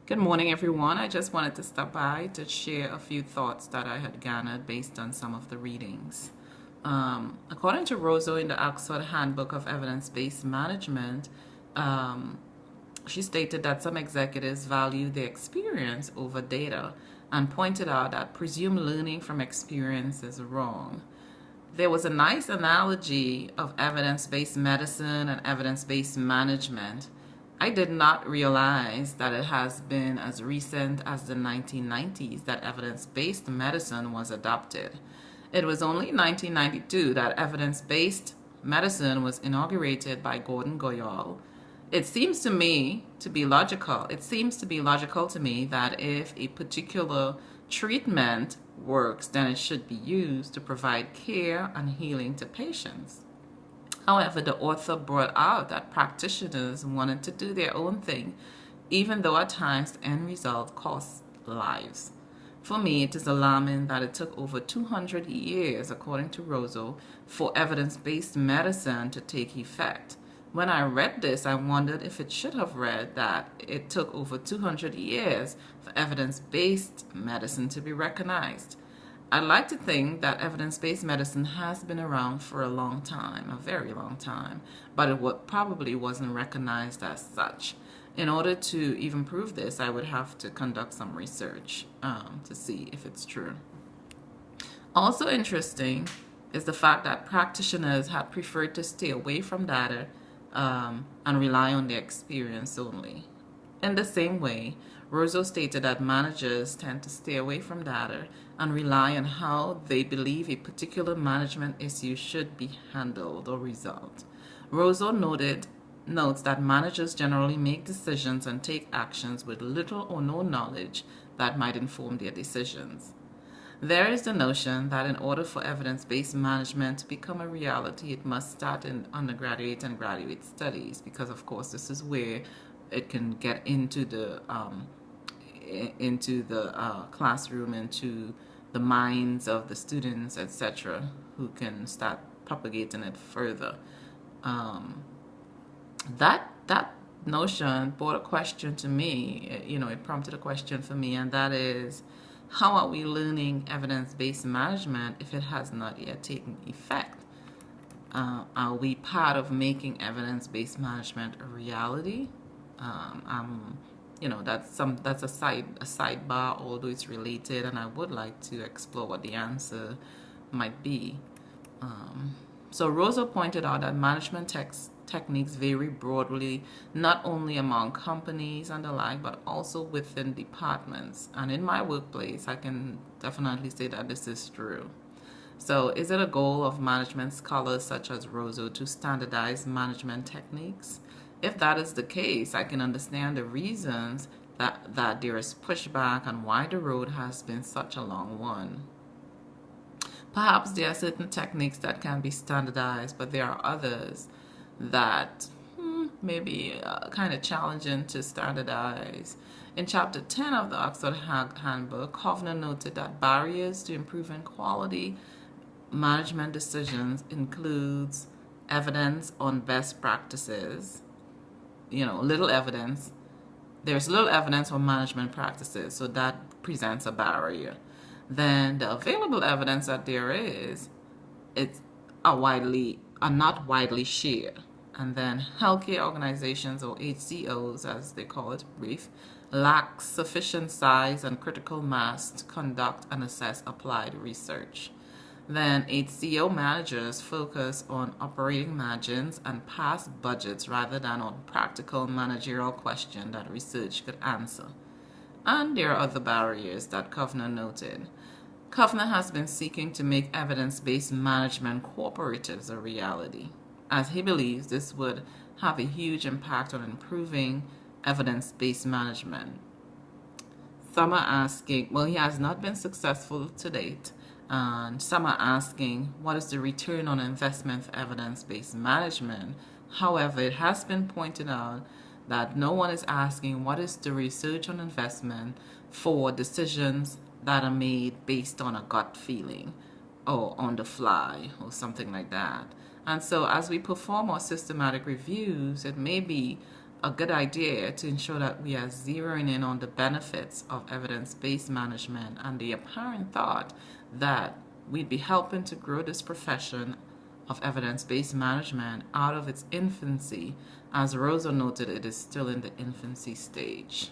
Good morning, everyone. I just wanted to stop by to share a few thoughts that I had garnered based on some of the readings. According to Rosso in the Oxford Handbook of Evidence-Based Management, um, she stated that some executives value their experience over data and pointed out that presumed learning from experience is wrong. There was a nice analogy of evidence-based medicine and evidence-based management. I did not realize that it has been as recent as the 1990s that evidence-based medicine was adopted. It was only in 1992 that evidence-based medicine was inaugurated by Gordon Goyal. It seems to me to be logical. It seems to be logical to me that if a particular treatment works, then it should be used to provide care and healing to patients. However, the author brought out that practitioners wanted to do their own thing, even though at times the end result cost lives. For me, it is alarming that it took over 200 years, according to Rosso, for evidence-based medicine to take effect. When I read this, I wondered if it should have read that it took over 200 years for evidence-based medicine to be recognized. I'd like to think that evidence-based medicine has been around for a long time, a very long time, but it probably wasn't recognized as such. In order to even prove this, I would have to conduct some research to see if it's true. Also interesting is the fact that practitioners had preferred to stay away from data and rely on their experience only. In the same way, Rosso stated that managers tend to stay away from data and rely on how they believe a particular management issue should be handled or resolved. Rosso notes that managers generally make decisions and take actions with little or no knowledge that might inform their decisions. There is the notion that in order for evidence-based management to become a reality, it must start in undergraduate and graduate studies, because of course this is where it can get into the classroom, into the minds of the students, etc., who can start propagating it further. That notion brought a question to me. It prompted a question for me, and that is, how are we learning evidence-based management if it has not yet taken effect? Are we part of making evidence-based management a reality? That's a sidebar, although it's related, and I would like to explore what the answer might be. So Rosso pointed out that management techniques vary broadly, not only among companies and the like, but also within departments. And in my workplace, I can definitely say that this is true. So is it a goal of management scholars such as Rosso to standardize management techniques? If that is the case, I can understand the reasons that there is pushback and why the road has been such a long one. Perhaps there are certain techniques that can be standardized, but there are others that may be kind of challenging to standardize. In chapter 10 of the Oxford Handbook, Kovner noted that barriers to improving quality management decisions includes evidence on best practices. Little evidence. There's little evidence on management practices, so that presents a barrier. Then the available evidence that there is, are not widely shared. And then healthcare organizations, or HCOs as they call it brief, lack sufficient size and critical mass to conduct and assess applied research. Then HCO managers focus on operating margins and past budgets rather than on practical managerial questions that research could answer. And there are other barriers that Kovner noted. Kovner has been seeking to make evidence-based management cooperatives a reality, as he believes this would have a huge impact on improving evidence-based management. Some are asking, well, he has not been successful to date, and some are asking, what is the return on investment for evidence-based management? However, it has been pointed out that no one is asking what is the research on investment for decisions that are made based on a gut feeling or on the fly or something like that. And so as we perform our systematic reviews, it may be a good idea to ensure that we are zeroing in on the benefits of evidence-based management and the apparent thought that we'd be helping to grow this profession of evidence-based management out of its infancy. As Rosa noted, it is still in the infancy stage.